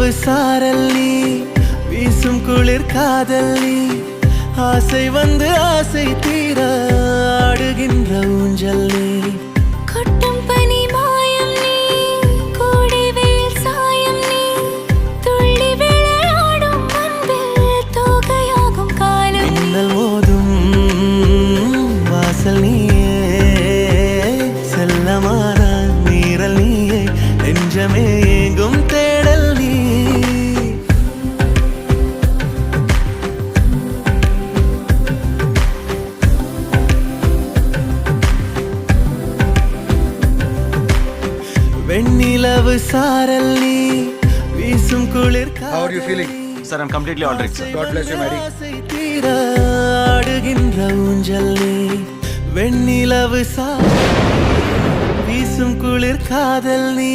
வெண்ணிலவு சாரல் நீ, வீசும் குளிர் காதல் நீ, ஆசை வந்து ஆசை தீர ஆடுகின்ற ஊஞ்சல் நீ. கொட்டும் பனி மாயம் நீ, கோடை வெயில் சாயம் நீ, துள்ளி விளையாடும் அன்பில் தோகையாகும் காலம் நீ. மின்னல் மோதும் வாசல் நீயே, செல்லமான நீரல் நீயே, நெஞ்சமே ஏங்கும் தேடல் நீ. வெண்ணிலவு சாரல் நீ, வீசும் குளிர் How are you feeling? Sir, I'm completely all right, sir. God bless you, Mary. ஆசை தீர ஆடுகின்ற ஊஞ்சல் நீ. வெண்ணிலவு சாரல் வீசும் குளிர் காதல் நீ,